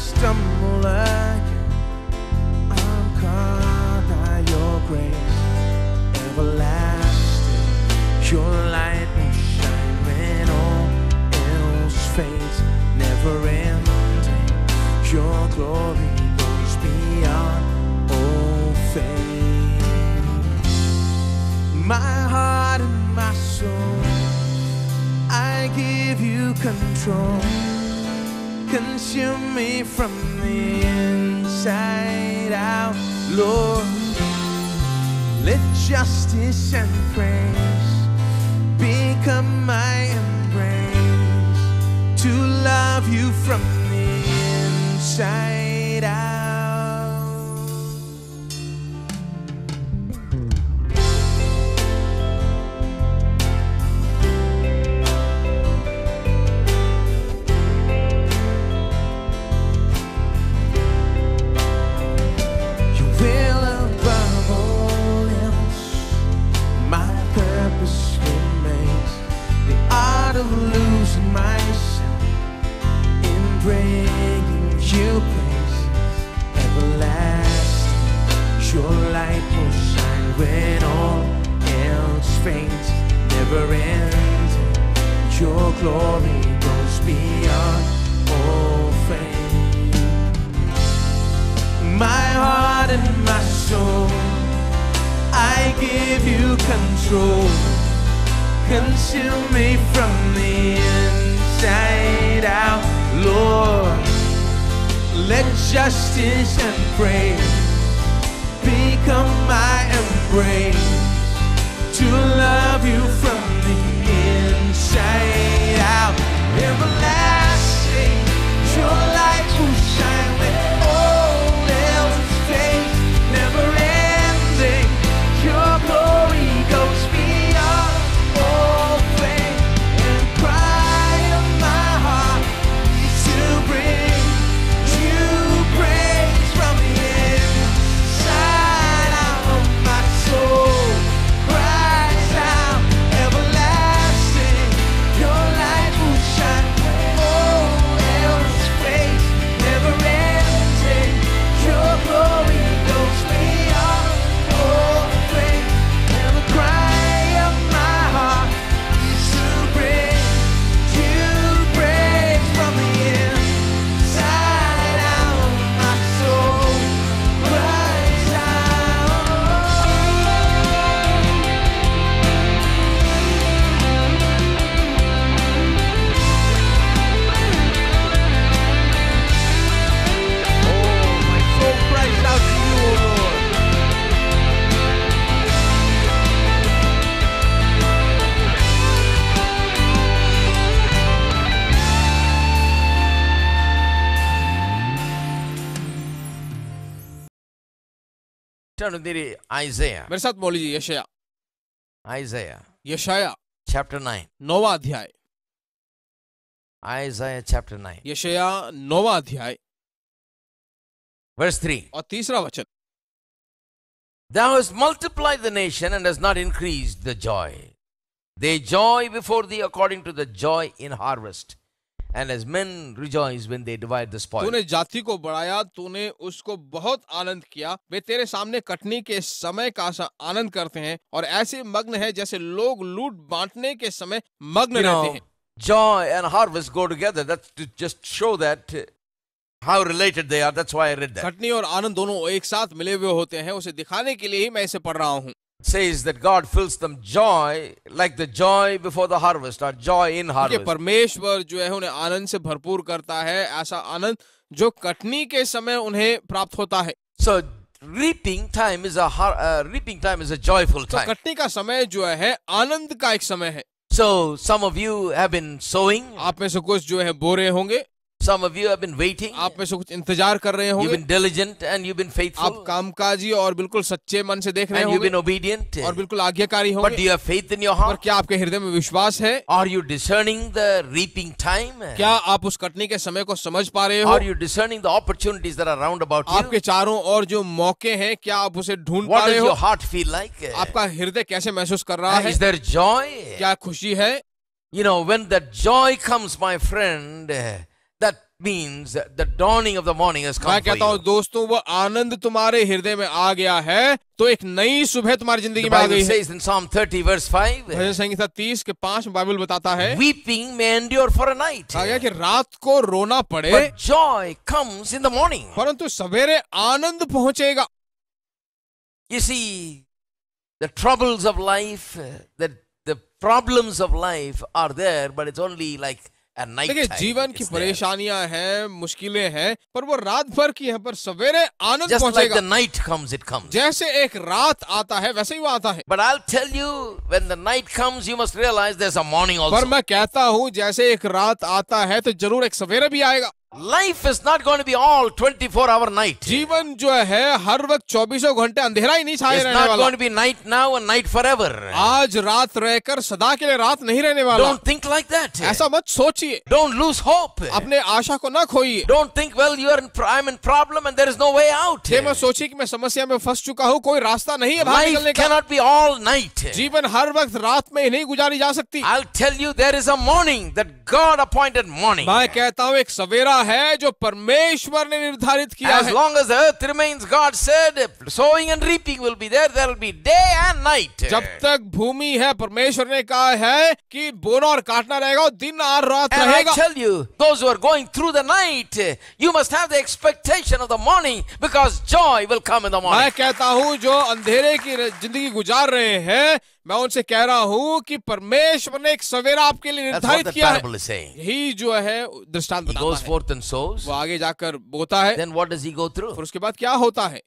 stumble again, I'm caught by your grace, everlasting. Your light will shine when all else fades, never ending. Your glory goes beyond all fame. My heart and my soul, I give you control. Consume me from the inside out, Lord. Let justice and praise become my embrace, to love you from the inside out. Of losing myself in bringing you praise, everlasting. Your light will shine when all else fades, never ending. Your glory goes beyond all fame. My heart and my soul, I give you control. Consume me from the inside out, Lord. Let justice and praise become my embrace, to love you from the inside out. Everlasting, your light will shine when all else fades, never ending. Your glory goes beyond all fame, and cry of my heart is to bring you praise from the inside out of my soul. Cries out, everlasting, your light will shine when all else fades, never ending. Your glory goes beyond all fame, and the cry of my heart is to bring you praise from the inside out of my soul. Cries out. Oh, my soul cries out to you, O Lord. Turn to the Isaiah. मेरे साथ बोल लीजिए यशाया, Isaiah यशाया chapter 9. 9वां अध्याय, Isaiah chapter 9. यशाया 9वां अध्याय Verse 3. और 3रा वचन। Thou hast multiplied the nation and hast not increased the joy. They joy before thee according to the joy in harvest, and as men rejoice when they divide the spoil. तूने जाति को बढ़ाया, तूने उसको बहुत आनंद किया। वे तेरे सामने कटनी के समय का सा आनंद करते हैं और ऐसे मग्न है जैसे लोग लूट बांटने के समय मग्न You रहते know, हैं। joy and harvest go together. That's to just show that how related they are. That's why I read that. Katni और आनंद दोनों एक साथ मिले हुए होते हैं, उसे दिखाने के लिए ही मैं इसे पढ़ रहा हूँ। Says that God fills them joy like the joy before the harvest, or joy in कि harvest. परमेश्वर जो है उन्हें आनंद से भरपूर करता है, ऐसा आनंद जो कटनी के समय उन्हें प्राप्त होता है। So reaping time is a joyful तो time. कटनी का समय जो है आनंद का एक समय है। So some of you have been sowing. आप में से कुछ जो है बो रहे होंगे, Some of you have been waiting. आप में से कुछ इंतजार कर रहे You've होंगे, been diligent and you've been आप faithful कामकाजी और बिल्कुल सच्चे मन से देख रहे and you've होंगे been obedient. और बिल्कुल आज्ञाकारी But do होंगे। you have faith in your पर heart? क्या आपके हृदय में विश्वास है? Are you discerning the reaping time? क्या आप उस कटनी के समय को समझ पा रहे हो? Are you discerning the opportunities that are round about you? आपके चारों ओर जो मौके हैं, क्या आप उसे ढूंढ पा What रहे does हो? your heart feel like? आपका हृदय कैसे महसूस कर रहा है? Is there joy? क्या खुशी है? You know, when that joy comes, my friend, that means the dawning of the morning has मैं come for कहता हूँ you. दोस्तों, वो आनंद तुम्हारे हृदय में आ गया है, तो एक नई सुबह तुम्हारी The जिंदगी में आ Bible गई है। says in Psalm 30 verse 5, भजन संहिता 30 के 5 में बाइबल बताता है, weeping may endure for a night, कहा गया कि रात को रोना पड़े, but joy comes in the morning. परंतु सवेरे आनंद पहुंचेगा। You see, the troubles of life, the problems of life are there, but it's only like a night देखिए, time. जीवन की It's there. परेशानियां हैं, मुश्किलें हैं, पर वो रात भर की है, पर सवेरे आनंद Just like पहुंचेगा। the night comes, it comes. जैसे एक रात आता है वैसे ही वो आता है। But I'll tell you, when the night comes, you must realize there's a morning पर also. मैं कहता हूँ, जैसे एक रात आता है तो जरूर एक सवेरे भी आएगा। Life is not going to be all 24-hour night. जीवन जो है हर वक्त 24 घंटे अंधेरा ही नहीं छाए It's रहने not वाला। going to be night now and night forever. आज रात रहकर सदा के लिए रात नहीं रहने वाला। Don't think like that. ऐसा मत सोचिए। Don't lose hope. अपने आशा को ना खोइए। Don't think, well, I'm in problem and there is no way out. ये मत सोचिए कि मैं समस्या में फंस चुका हूँ, कोई रास्ता नहीं है बाहर निकलने Life का। cannot be all night. जीवन हर वक्त रात में ही नहीं गुजारी जा सकती। I'll tell you, there is a morning, that God appointed morning. मैं कहता हूँ एक सवेरा है जो परमेश्वर ने निर्धारित किया As है। long as the earth remains, God said, sowing and reaping will be there. There will be day and night. जब तक भूमि है, परमेश्वर ने कहा है कि बोना और काटना रहेगा और दिन और रात And I रहेगा। tell you, those who are going through the night, you must have the expectation of the morning, because joy will come in the morning. मैं कहता हूँ जो अंधेरे की जिंदगी गुजार रहे हैं, मैं उनसे कह रहा हूँ कि परमेश्वर ने एक सवेरा आपके लिए That's what निर्धारित the किया है। parable is saying. यही जो है दृष्टांत He बताता goes है। forth and sows. वो आगे जाकर बोता है, Then what does he go through? फिर उसके बाद क्या होता है?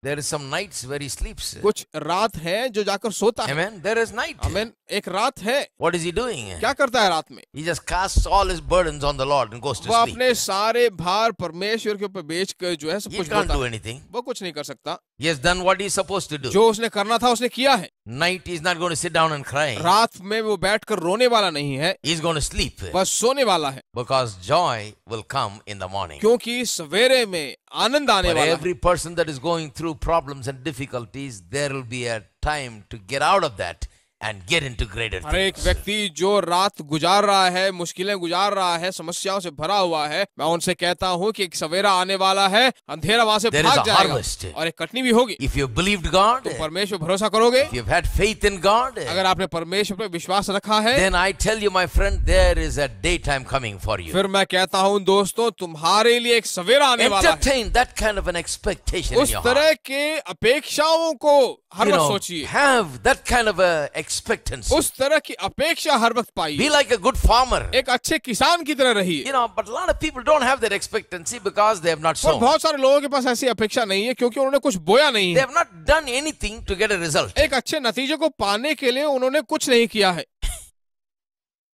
There is some nights where he sleeps. कुछ रात है जो जाकर सोता है। Amen. There is night. आमीन। एक रात है, What is he doing? क्या करता है रात में? He just casts all his burdens on the Lord and goes to वो sleep. अपने सारे भार परमेश्वर के ऊपर बेच कर जो है सब He कुछ can't बोता do है। anything. वो कुछ नहीं कर सकता। He has done what he is supposed to do. जो उसने करना था उसने किया है। Night he is not going to sit down and cry. रात में वो बैठकर रोने वाला नहीं है, He is going to sleep, बस सोने वाला है, because joy will come in the morning. क्योंकि सवेरे में आनंद आने For वाला है। every person that is going through problems and difficulties, there will be a time to get out of that and get into greater हर एक things. व्यक्ति जो रात गुजार रहा है, मुश्किलें गुजार रहा है, समस्याओं से भरा हुआ है, मैं उनसे कहता हूँ कि एक सवेरा आने वाला है, अंधेरा वहां से There is भाग a जाएगा harvest. और एक कटनी भी होगी। If you believed God, तो परमेश्वर पर भरोसा करोगे, if you've had faith in God, अगर आपने परमेश्वर पर विश्वास रखा है, then I tell you, my friend, there is a daytime coming for you. फिर मैं कहता हूँ दोस्तों, तुम्हारे लिए एक सवेरा आने वाला है। Entertain that kind of an expectation in उस your तरह heart. के अपेक्षाओं को हर You वक्त know, सोचिए, have that kind of a expectancy. उस तरह की अपेक्षा हर वक्त Be पाइए, like a good farmer. एक अच्छे किसान की तरह रहिए। You know, but a lot of people don't have that expectancy because they have not पर sown. बहुत सारे लोगों के पास ऐसी अपेक्षा नहीं है क्योंकि उन्होंने कुछ बोया नहीं They है। have not done anything to get a result. एक अच्छे नतीजे को पाने के लिए उन्होंने कुछ नहीं किया है।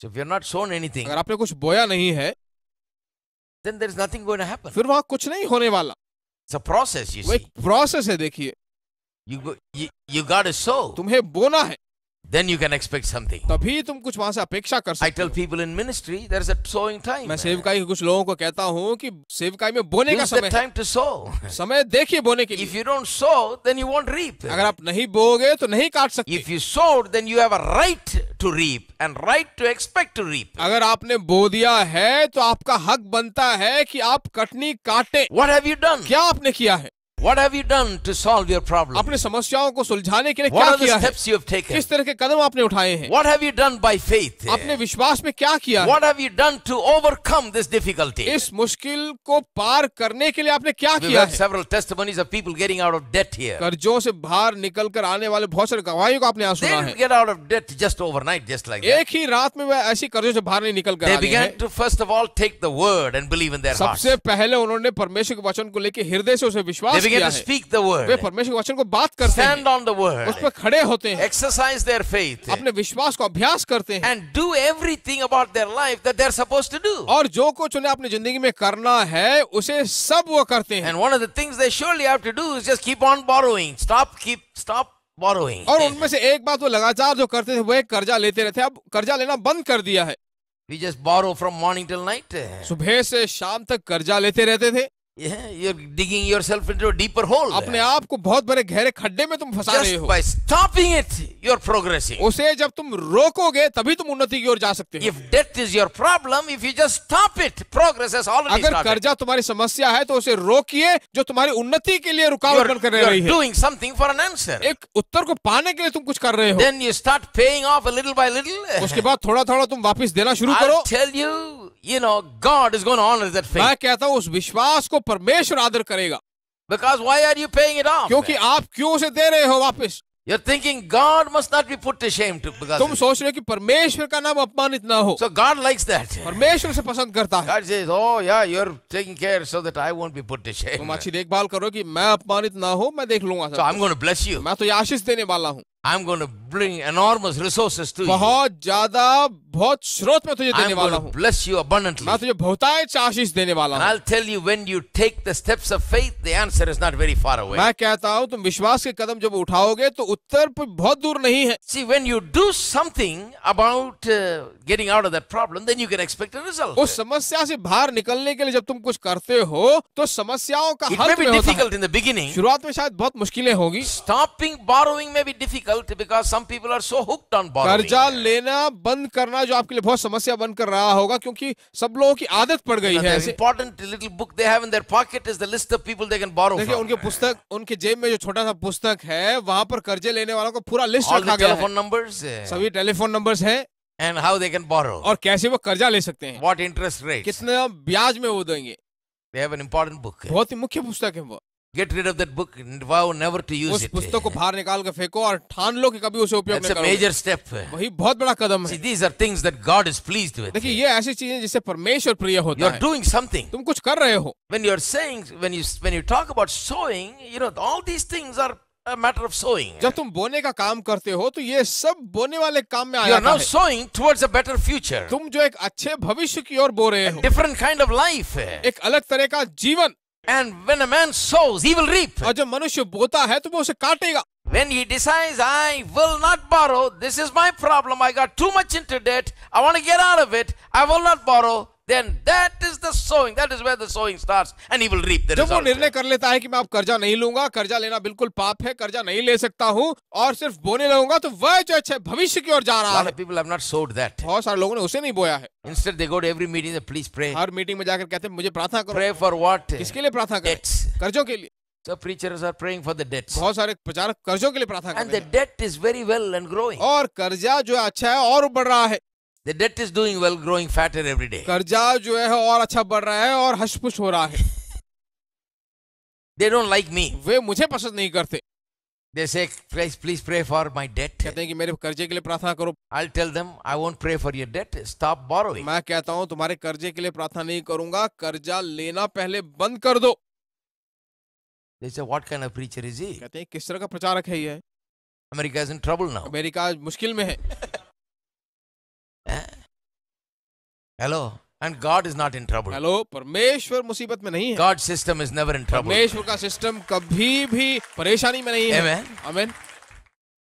So if you have not sown anything, अगर आपने कुछ बोया नहीं है, then there is nothing going to happen. फिर वहां कुछ नहीं होने वाला। It's a process, you वो see. एक प्रोसेस है। देखिए, You got to sow. तुम्हें बोना है, Then you can expect something. तभी तुम कुछ वहां से अपेक्षा कर I सकते tell हो। people in ministry, there is a sowing time. मैं सेवकाई के कुछ लोगों को कहता हूँ कि सेवकाई में बोने का Use that समय है। time to sow. समय देखिए बोने के If लिए। you don't sow, then you won't reap. अगर आप नहीं बोओगे तो नहीं काट सकते। If you sowed, then you have a right to reap and right to expect to reap. अगर आपने बो दिया है तो आपका हक बनता है कि आप कटनी काटे। What have you done? क्या आपने किया है? What have you done to solve your problem? अपने समस्याओं को सुलझाने के लिए What क्या are the किया है? steps you have taken? किस तरह के कदम आपने उठाए हैं? What have you done by faith? अपने विश्वास में क्या किया है? What have you done to overcome this difficulty? इस मुश्किल को पार करने के लिए आपने क्या We've किया had है? several testimonies of people getting out of debt here. कर्जों से बाहर निकल कर आने वाले बहुत सारे गवाहियों को आपने यहाँ They सुना didn't है। get out of debt just overnight, just like that. एक ही रात में वह ऐसी कर्जों से बाहर नहीं निकल कर They आ गए began हैं। to first of all take the word and believe in their hearts. सबसे पहले उन्होंने परमेश्वर के वचन को लेकर हृदय से उसे They विश्वास began किया to है। speak the वे word, परमेश्वर के वचन को बात करते stand हैं, on the word, उस पर खड़े होते हैं, exercise their faith, अपने विश्वास को अभ्यास करते हैं, and do everything about their life that they're supposed to do. और जो कुछ उन्हें अपनी जिंदगी में करना है उसे सब वो करते हैं। And one of the things they surely have to do is just keep on borrowing. Stop borrowing. और उनमें से एक बात वो लगातार जो करते थे वो एक कर्जा लेते रहते। अब कर्जा लेना बंद कर दिया है। We just borrow from morning till night. सुबह से शाम तक कर्जा लेते रहते थे। Yeah, you're digging yourself into a deeper hole. अपने आप को बहुत बड़े गहरे खड्डे में तुम फंसा रहे Just हो। by stopping it, you're progressing. उसे जब तुम रोकोगे तभी तुम उन्नति की ओर जा सकते हो। If debt is your problem, if you just stop it, progress has already अगर started. कर्जा तुम्हारी समस्या है तो उसे रोकिए, जो तुम्हारी उन्नति के लिए रुकावट बनकर रह रही You're है। doing something for an answer. एक उत्तर को पाने के लिए तुम कुछ कर रहे हो, Then you start paying off a little by little. उसके बाद थोड़ा थोड़ा तुम वापस देना शुरू करो। I'll tell you, God is going to honor that faith. मैं कहता हूँ उस विश्वास को परमेश्वर आदर करेगा, Because why are you paying it off? क्योंकि आप क्यों उसे दे रहे हो वापस। You're thinking God must not be put to shame because तुम सोच रहे हो कि परमेश्वर का नाम अपमानित ना हो। so God likes that. परमेश्वर उसे पसंद करता है। God says, oh yeah, you're taking care so that I won't be put to shame. तुम अच्छी देखभाल करो कि मैं अपमानित ना हो, मैं देख लूंगा So सब। I'm going to bless you. मैं तो ये आशीष देने वाला हूँ। I'm going to bring enormous resources to you. बहुत ज्यादा, बहुत स्रोत में तुझे देने I'm वाला going हूँ। to bless you abundantly. मैं तुझे बहुतायत आशीष देने वाला And हूँ। I'll tell you, when you take the steps of faith, the answer is not very far away. मैं कहता हूँ तुम विश्वास के कदम जब उठाओगे तो उत्तर बहुत दूर नहीं है। See, when you do something about getting out of that problem, then you can expect a result. उस समस्या से बाहर निकलने के लिए जब तुम कुछ करते हो तो समस्याओं का It हल may be में होता है। difficult in the beginning. शुरुआत में शायद बहुत मुश्किलें होगी। Stopping borrowing may be difficult because some people are so hooked on borrowing. कर्जा लेना बंद करना जो आपके लिए बहुत समस्या बन कर रहा होगा, क्योंकि सब लोगों की आदत पड़ गई है The ऐसे। important little book they have in their pocket is the list of people they can borrow देखिए from. उनके पुस्तक, उनके जेब में जो छोटा सा पुस्तक है वहां पर कर्जे लेने वालों को पूरा लिस्ट All रखा the गया है। telephone numbers सभी टेलीफोन नंबर्स हैं and how they can borrow. और कैसे वो कर्जा ले सकते हैं, What interest rates. कितना ब्याज में वो देंगे। They have an important book. बहुत ही मुख्य पुस्तक है वो। Get rid of that book and vow never to use उस it. पुस्तक को बाहर निकाल कर फेंको और ठान लो कि कभी उसे उपयोग That's नहीं a करोगे। major step. वही बहुत बड़ा कदम See, है। these are things that God is pleased with. देखिए ये ऐसी चीजें जिससे परमेश्वर प्रिय होता You're है। doing something. तुम कुछ कर रहे हो। When you're saying, when you talk about sowing, all these things are a matter of sowing. जब तुम बोने का काम करते हो तो ये सब बोने वाले काम में आ You are जाता now है। sowing towards a better future. तुम जो एक अच्छे भविष्य की ओर बो रहे हो, Different kind of life. एक अलग तरह का जीवन। And when a man sows, he will reap. और जब मनुष्य बोता है तो वो उसे काटेगा। When he decides, I will not borrow, this is my problem, I got too much into debt, I want to get out of it, I will not borrow, then that is the sowing, that is where the sowing starts, and he will reap the जब वो result. निर्णय कर लेता है कि मैं अब कर्जा नहीं लूंगा, कर्जा लेना बिल्कुल पाप है, कर्जा नहीं ले सकता हूँ और सिर्फ बोने लगूंगा, तो वह जो अच्छे भविष्य की ओर जा A रहा lot है। of people have not sowed that. बहुत सारे लोगों ने उसे नहीं बोया है। Instead, they go to every meeting and please pray. Her meeting में जाकर कहते हैं मुझे प्रार्थना करो। Pray for what? किसके लिए प्रार्थना करें? Debts. कर्जों के लिए। So preachers are praying for the debts. बहुत सारे प्रचारक कर्जों के लिए प्रार्थना And करते the हैं। debt is very well and growing. और कर्जा जो है अच्छा है और बढ़ रहा है। The debt is doing well, growing fatter every day. कर्जा जो है और अच्छा बढ़ रहा है और हशपुश हो रहा है। They don't like me. वे मुझे पसंद नहीं करते। They say, please pray for my debt. कहते हैं कि मेरे कर्जे के लिए प्रार्थना करो। I'll tell them, I won't pray for your debt. Stop borrowing. मैं कहता हूं तुम्हारे कर्जे के लिए प्रार्थना नहीं करूंगा, कर्जा लेना पहले बंद कर दो। They say, what kind of preacher is he? कहते हैं किस तरह का प्रचारक है ये? America is in trouble now. America मुश्किल में है। Hello? And God is not in trouble. Hello, परमेश्वर मुसीबत में नहीं है। God's system is never in trouble. परमेश्वर का सिस्टम कभी भी परेशानी में नहीं है। Amen. आमीन।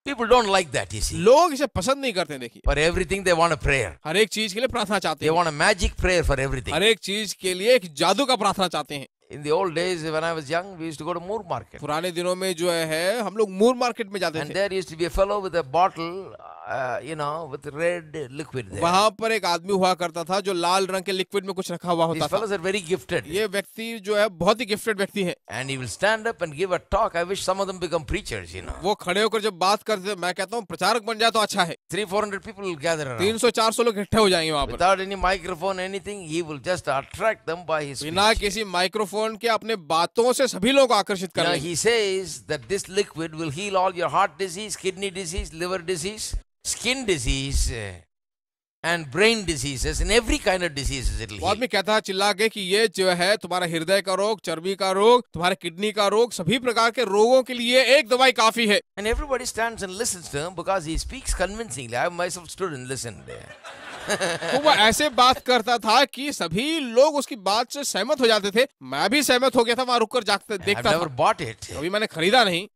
People don't like that, you see. लोग इसे पसंद नहीं करते। देखिए, For everything they want a prayer. हर एक चीज के लिए प्रार्थना चाहते They हैं। want a magic prayer for everything. हर एक चीज के लिए एक जादू का प्रार्थना चाहते हैं। In the old days, when I was young, we used to go to Moore Market. पुराने दिनों में जो है हम लोग मूर मार्केट में जाते And थे। there used to be a fellow with a bottle, with red liquid there. वहां पर एक आदमी हुआ करता था जो लाल रंग के लिक्विड में कुछ रखा हुआ These होता था। fellows are very gifted. ये व्यक्ति जो है बहुत ही गिफ्टेड व्यक्ति है। And he will stand up and give a talk. I wish some of them become preachers, वो खड़े होकर जब बात करते थे, मैं कहता हूँ प्रचारक बन जाए तो अच्छा है। 300-400 people will gather around. 300-400 लोग इकट्ठे हो जाएंगे वहां पर। Without any microphone, anything, he will just attract them by his speech. बिना किसी माइक्रोफोन के अपने बातों से सभी लोग आकर्षित कर Now, लेंगे। he says that this liquid will heal all your heart disease, kidney disease, liver disease, skin disease, and brain diseases, and every kind of diseases it will वो heal. आदमी कहता है चिल्ला के कि ये जो है तुम्हारा हृदय का रोग, चर्बी का रोग, तुम्हारे किडनी का रोग, सभी प्रकार के रोगों के लिए एक दवाई काफी है। And everybody stands and listens to him because he speaks convincingly. I myself stood and listened there. तो वो ऐसे बात करता था कि सभी लोग उसकी बात से सहमत हो जाते थे। मैं भी सहमत हो गया था, वहां रुककर जागते I've देखता never था। bought it. कभी मैंने खरीदा नहीं।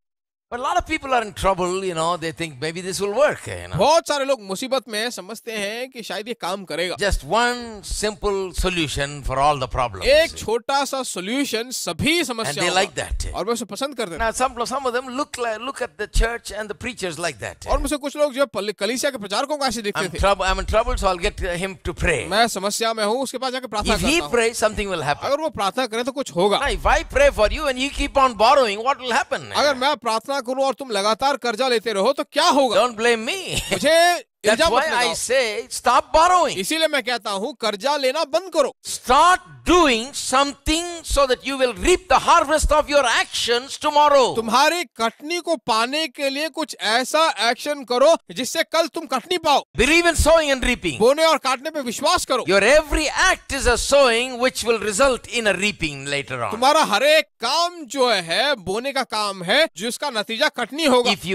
But a lot of people are in trouble, they think maybe this will work, बहुत सारे लोग मुसीबत में हैं, समझते हैं कि शायद ये काम करेगा। Just one simple solution for all the problems. एक छोटा सा सॉल्यूशन सभी And समस्याओं they like का। that. और वे उसे पसंद करते हैं। Now, some of them look at the church and the preachers like that. और मुझसे कुछ लोग जो है कलीसिया के प्रचारकों को ऐसे दिखते थे। I'm in trouble, so I'll get him to pray. मैं समस्या में हूँ, उसके पास जाकर प्रार्थना If he करता हूँ। prays, something will happen. अगर वो प्रार्थना करे तो कुछ होगा। Now, if I pray for you and you keep on borrowing, what will happen? अगर मैं प्रार्थना करूं और तुम लगातार कर्जा लेते रहो तो क्या होगा? Don't blame me. मुझे That's इल्जाम why मत I लगाओ। say, stop borrowing. इसीलिए मैं कहता हूँ कर्जा लेना बंद करो। Start doing something so that you will reap the harvest of your actions tomorrow. तुम्हारी कटनी को पाने के लिए कुछ ऐसा एक्शन करो जिससे कल तुम कटनी पाओ। Believe in sowing and reaping. बोने और काटने पे विश्वास करो। Your every act is a sowing which will result in a reaping later on. तुम्हारा हर एक काम जो है बोने का काम है जिसका नतीजा कटनी होगा। If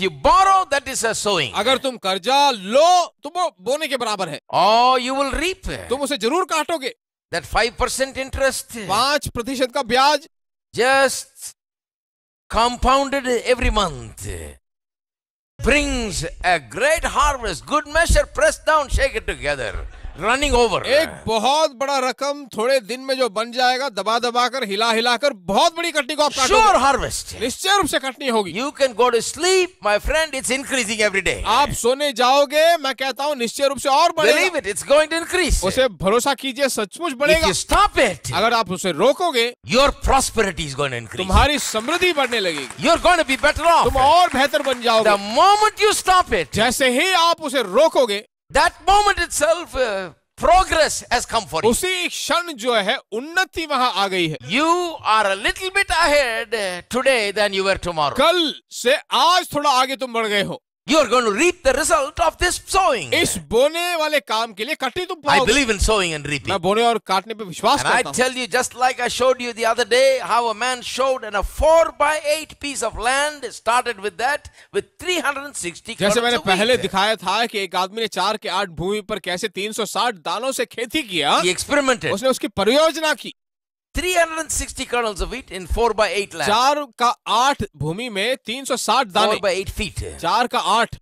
you borrow, that is a sowing. अगर तुम कर्जा लो तो वो बोने के बराबर है। Or you will reap. तुम उसे जरूर काटोगे। That 5% interest 5% का ब्याज just compounded every month brings a great harvest, good measure, pressed down, shake it together, running over. एक बहुत बड़ा रकम थोड़े दिन में जो बन जाएगा, दबा दबा कर हिला हिला कर बहुत बड़ी कटनी को आप Sure काटोगे। harvest. निश्चय रूप से कटनी होगी। You can go to sleep, my friend, it's increasing every day. आप सोने जाओगे, मैं कहता हूँ निश्चय रूप से और Believe बढ़ेगा। it, it's going to increase. उसे भरोसा कीजिए, सचमुच If बढ़ेगा। you stop it, अगर आप उसे रोकोगे, your prosperity is going to increase. तुम्हारी समृद्धि बढ़ने लगेगी। You're going to be better off. तुम और बेहतर बन The जाओगे। moment you stop it, जैसे ही आप उसे रोकोगे, that moment itself, progress has come for you. उसी क्षण जो है उन्नति वहां आ गई है। You are a little bit ahead today than you were tomorrow. कल से आज थोड़ा आगे तुम बढ़ गए हो। You are going to reap the result of this sowing. इस बोने वाले काम के लिए कटनी तुम I पाओगे। believe in sowing and reaping. मैं बोने और काटने पे विश्वास And I करता हूँ। tell you, just like I showed you the other day, how a man showed in a 4x8 piece of land, started with that, with 360 जैसे मैंने kernels of पहले wheat. दिखाया था कि एक आदमी ने 4 के 8 भूमि पर कैसे 360 दानों से खेती किया। He experimented. उसने उसकी परियोजना की। 360 kernels of wheat in 4x8 land. 4 का 8 भूमि में 360 दाने। 4x8 feet. 4 का 8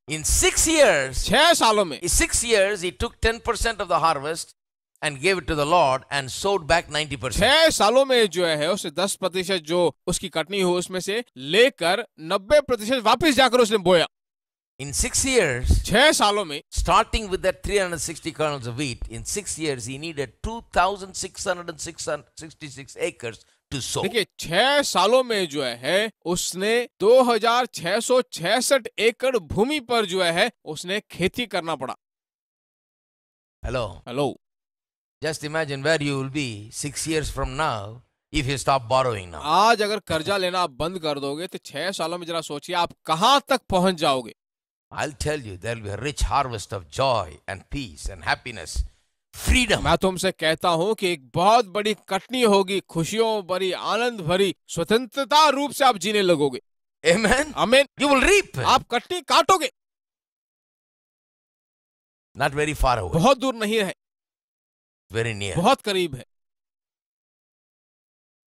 In 6 years, 6 सालों में 6 years, he took 10% of the harvest and gave it to the Lord and sowed back 90%. 6 सालों में जो है उसे 10% जो उसकी कटनी हो उसमें से लेकर 90% वापस जाकर उसने बोया। In 6 years, 6 सालों में starting with that 360 kernels of wheat, in 6 years he needed 2,666 acres to sow. देखिए 6 सालों में जो है उसने 2,666 एकड़ भूमि पर जो है उसने खेती करना पड़ा। Hello. Hello, Just imagine where you will be 6 years from now if you stop borrowing now. आज अगर कर्जा लेना आप बंद कर दोगे तो 6 सालों में जरा सोचिए आप कहां तक पहुंच जाओगे। I'll tell you, there will be a rich harvest of joy and peace and happiness, freedom. मैं तुमसे कहता हूं कि एक बहुत बड़ी कटनी होगी, खुशियों भरी, आनंद भरी, स्वतंत्रता रूप से आप जीने लगोगे। Amen. आमीन। You will reap. आप Katni काटोगे, Not very far away. बहुत दूर नहीं है, Very near. बहुत करीब है।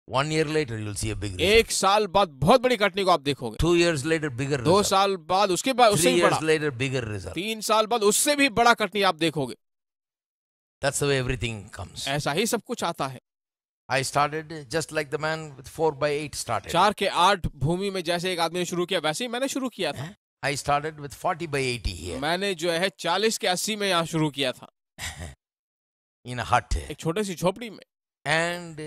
1 year later, you'll see a big result. 1 साल बाद बहुत बड़ी कटनी को आप देखोगे। 2 years later, bigger 2 result. साल बाद उसके बाद 3 उससे भी years बड़ा, later, bigger result. 3 साल बाद उससे भी बड़ा कटनी आप देखोगे। That's the way everything comes. ऐसा ही सब कुछ आता है। I started just like the man with 4x8 started. 4 के 8 भूमि में जैसे एक आदमी ने शुरू किया वैसे ही मैंने शुरू किया था। I started with 40x80 here मैंने जो है 40 के 80 में यहाँ शुरू किया था, in a hut. एक छोटे सी झोपड़ी में। And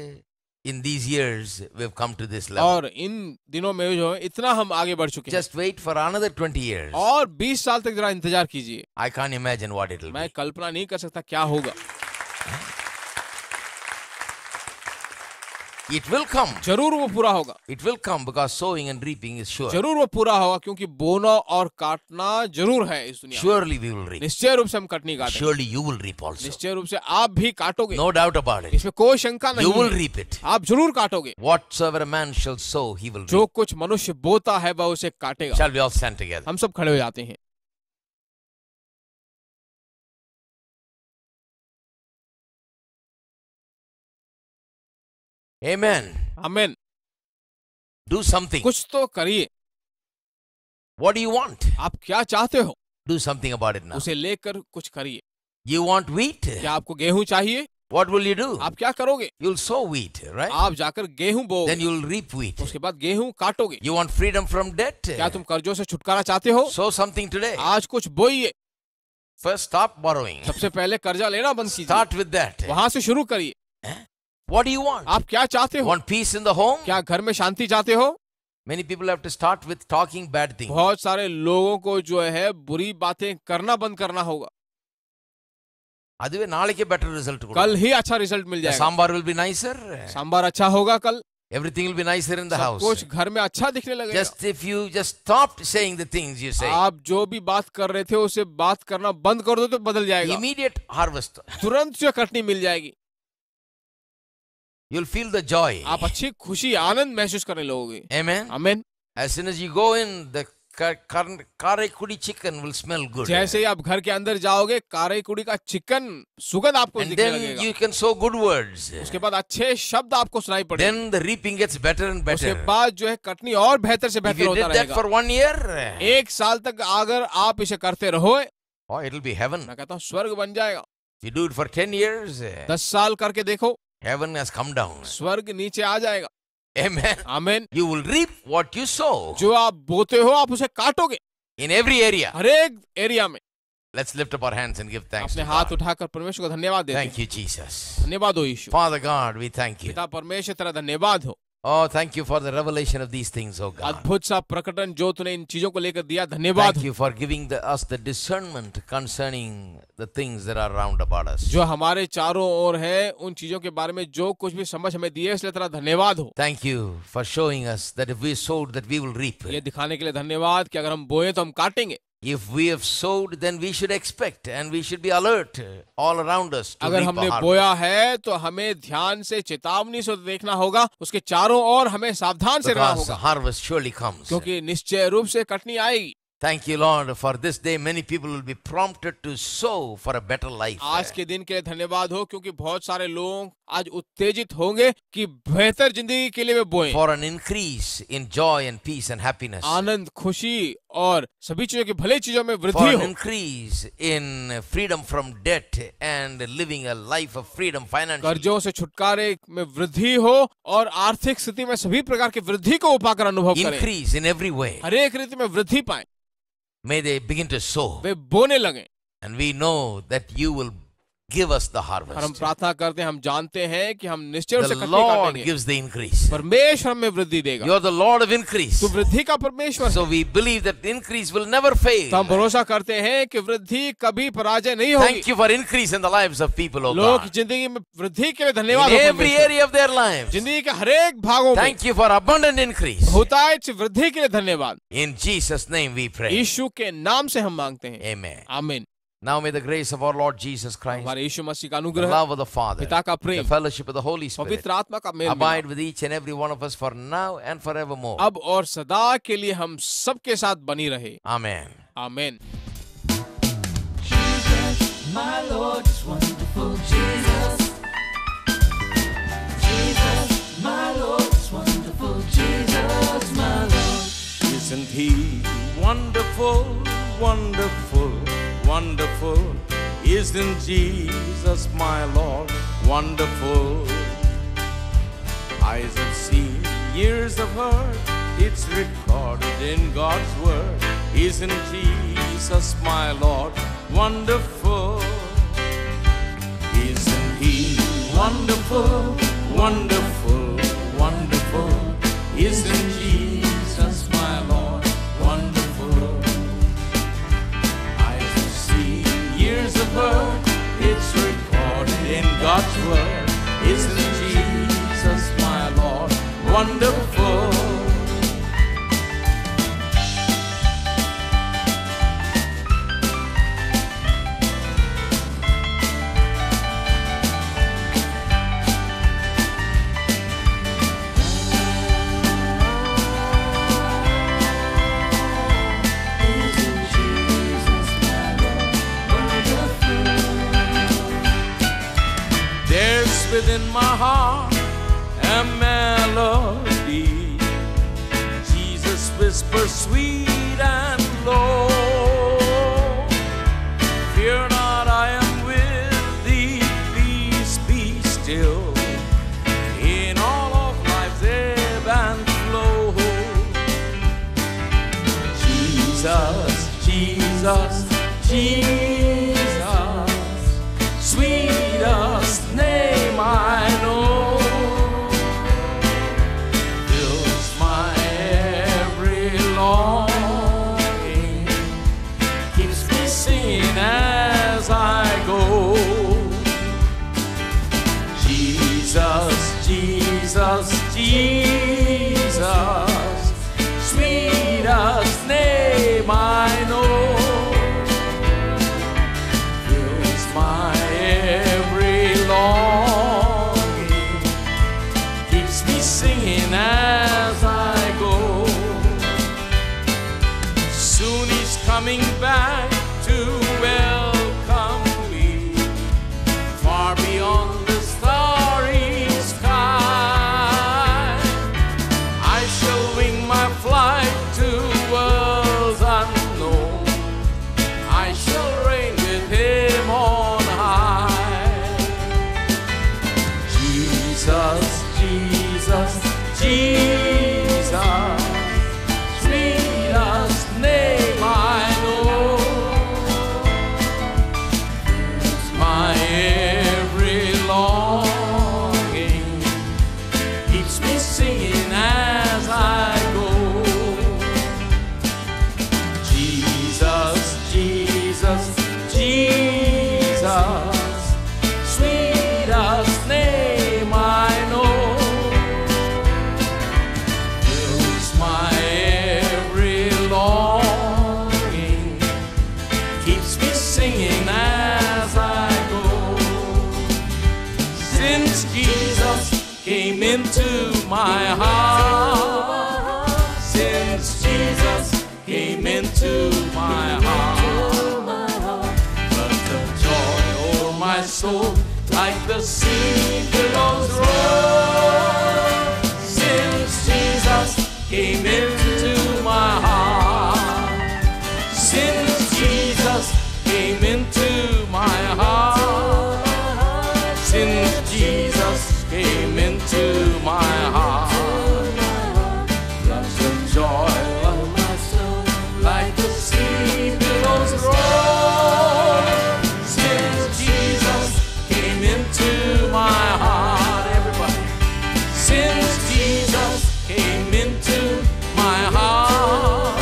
in these years, we've come to this level. और इन दिनों में जो है इतना हम आगे बढ़ चुके हैं। Just wait for another 20 years. और 20 साल तक जरा इंतजार कीजिए। I can't imagine what it'll मैं be. कल्पना नहीं कर सकता क्या होगा। It will come. जरूर वो पूरा होगा, It will come because sowing and reaping is sure. जरूर वो पूरा होगा क्योंकि बोना और काटना जरूर है इस दुनिया में। Surely we will reap. निश्चय रूप से हम कटनी काटेंगे, Surely you will reap also. निश्चय रूप से आप भी काटोगे, No doubt about it. इसमें कोई शंका You नहीं will है। reap it. आप जरूर काटोगे। Whatsoever a man shall sow, he will जो reap. कुछ मनुष्य बोता है वह उसे काटेगा। Shall we all stand together? हम सब खड़े हो जाते हैं। Amen. आमीन। Do something. कुछ तो करिए। What do you want? आप क्या चाहते हो Do something about it now. उसे लेकर कुछ करिए। You want wheat? क्या आपको गेहूं चाहिए? What will you do? आप क्या करोगे? You'll sow wheat, right? आप जाकर गेहूं बोओगे, Then you'll reap wheat. उसके बाद गेहूं काटोगे। You want freedom from debt? क्या तुम कर्जों से छुटकारा चाहते हो? Sow something today. आज कुछ बोइए। First, stop borrowing. सबसे पहले कर्जा लेना बंद कीजिए, Start with that. वहां से शुरू करिए। What do you want? आप क्या चाहते हो? Want peace in the home? क्या घर में शांति चाहते हो? Many people have to start with talking bad things. बहुत सारे लोगों को जो है बुरी बातें करना बंद करना होगा, அதுவே நாளைக்கே better result கொடுக்கும். कल ही अच्छा रिजल्ट मिल The जाएगा। sambar will be nicer. Sambar अच्छा होगा कल, Everything will be nicer in the सब house. कुछ घर में अच्छा दिखने लगेगा। Just if you just stopped saying the things you say. आप जो भी बात कर रहे थे उसे बात करना बंद कर दो तो बदल जाएगा, Immediate harvest. तुरंत जो कटनी मिल जाएगी। You'll feel the joy. आप अच्छी खुशी आनंद महसूस करने लगोगे। Amen. आमीन। As soon as you go in, the karekudi chicken will smell good. जैसे ही आप घर के अंदर जाओगे, कारेकुड़ी का चिकन सुगंध आपको And दिखने then लगेगा। you can sow good words. उसके बाद अच्छे शब्द आपको सुनाई पड़ेंगे। Then the reaping gets better and उसके better. बाद जो है कटनी और बेहतर से If बेहतर you होता did that रहेगा। for 1 year, एक साल तक अगर आप इसे करते रहो, oh, it'll be heaven. मैं कहता हूँ स्वर्ग बन जाएगा। If you do it for 10 years, 10 साल करके देखो, heaven has come down. स्वर्ग नीचे आ जाएगा। Amen. आमीन। You will reap what you sow जो आप बोते हो आप उसे काटोगे, in every area. हर एक एरिया में। Let's lift up our hands and give thanks अपने to हाथ God. उठाकर परमेश्वर को धन्यवाद देते Thank हैं। you, Jesus. धन्यवाद हो यीशु। Father God, we thank you. पिता परमेश्वर तेरा धन्यवाद हो। Oh, thank you for the revelation of these things, oh God. अद्भुत सा प्रकटन जो तूने इन चीजों को लेकर दिया, धन्यवाद Thank हो। you for giving us the discernment concerning the things that are round about us. जो हमारे चारों ओर है उन चीजों के बारे में जो कुछ भी समझ हमें दिए, इसलिए तेरा धन्यवाद हो। Thank you for showing us that if we sowed, that we will reap. ये दिखाने के लिए धन्यवाद कि अगर हम बोए तो हम काटेंगे। If we have sowed, then we should expect and we should be alert all around us to अगर reap हमने a harvest. बोया है तो हमें ध्यान से चेतावनी से देखना होगा, उसके चारों ओर हमें सावधान से रहना Because the होगा, harvest surely comes. क्योंकि निश्चय रूप से कटनी आएगी। Thank you, Lord, for this day. Many people will be prompted to sow for a better life. आज के दिन के लिए धन्यवाद हो, क्योंकि बहुत सारे लोग आज उत्तेजित होंगे कि बेहतर जिंदगी के लिए वे बोएं, For an increase in joy and peace and happiness. आनंद, खुशी और सभी चीजों की भले चीजों में For वृद्धि an हो, increase in freedom from debt and living a life of freedom financially. कर्जों से छुटकारे में वृद्धि हो और आर्थिक स्थिति में सभी प्रकार की वृद्धि को पाकर अनुभव करें, Increase in every way. हर एक रीति में वृद्धि पाएं, May they begin to sow. वे बोने लगे। And we know that you will give us the और हम harvest. प्रार्थना करते हैं, हम जानते हैं कि हम निश्चय रूप से The कटनी Lord काटेंगे। gives the increase. परमेश्वर हमें वृद्धि देगा। You are the Lord of increase. तो वृद्धि का परमेश्वर है। So we believe that the increase will never fail. तो हम भरोसा करते हैं कि वृद्धि कभी पराजय नहीं होगी। Thank you for increase in the lives of people, oh लोग God. जिंदगी में वृद्धि के लिए धन्यवाद In हो every परमेश्वर। area of their lives. जिंदगी के हर एक भागों में Thank you for abundant increase. बहुतायत वृद्धि के लिए धन्यवाद। In Jesus' name we pray. यीशु के नाम से हम मांगते हैं, Amen. आमीन। Now may the grace of our Lord Jesus Christ, हमारे यीशु मसीह का the अनुग्रह, love of the Father, पिता का the Prem, fellowship of the Holy Spirit, पवित्र आत्मा का मेल abide मिलाप with each and every one of us for now and forevermore. अब और सदा के लिए हम सबके साथ बनी रहे, Amen. आमीन। Jesus, my Lord, is wonderful. Jesus, Jesus, my Lord, is wonderful. Jesus, my Lord. Isn't he wonderful, wonderful, wonderful? Isn't Jesus my Lord wonderful? Eyes have seen, ears have heard, it's recorded in God's word. Isn't Jesus my Lord wonderful? Isn't he wonderful, wonderful, wonderful? Isn't Jesus my Lord wonderful? Eyes have seen, ears have heard, it's recorded in God's word. Isn't Jesus my Lord wonderful? There's within my heart a melody whisper sweet and low, fear not, I am with thee, peace be still, in all of life's ebb and flow. Jesus, Jesus, Jesus, sweetest name I know, fills my every longing, keeps me singing as I go. Jesus, Jesus, Jesus, sweetest name I know, fills my every longing, keeps me singing as I go. Soon he's coming back to welcome me, far beyond the starry sky. I shall wing my flight to worlds unknown, I shall reign with him on high. Jesus, Jesus, Jesus, sweetest name I know, fills my every longing, keeps me singing as I go. Jesus, Jesus, Jesus, sweetest name I know, fills my every longing, keeps me singing as I go. Since Jesus came into my heart, since Jesus came into my heart, but the joy o'er my soul like the sea billows roll. Since Jesus came into my heart, since Jesus came into my heart, since Jesus came into my heart, floods of joy like the sea billows roll. Since Jesus came into my heart, everybody, since Jesus came into my heart,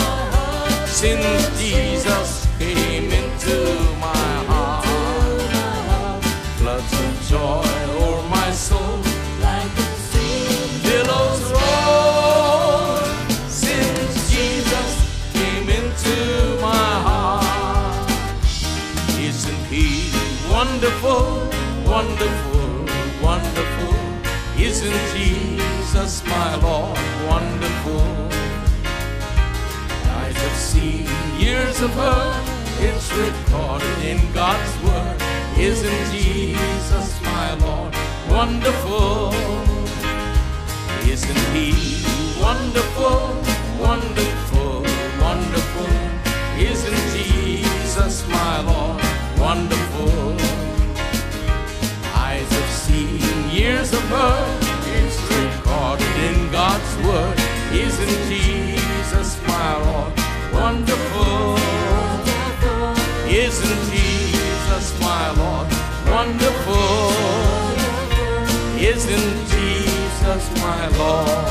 since Jesus came into my heart, floods of joy o'er my soul like the sea billows roll. Since Jesus came into my heart, isn't he wonderful, wonderful, wonderful? Isn't Jesus my Lord wonderful? Eyes have seen, ears have heard, it's recorded in God's word. Isn't Jesus my Lord wonderful? Isn't he wonderful, wonderful, wonderful? Isn't Jesus my Lord wonderful? Eyes have seen, ears have heard, it's recorded in God's word. Isn't Jesus my Lord wonderful? Isn't Jesus my Lord wonderful? Isn't Jesus my Lord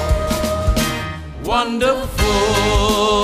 wonderful?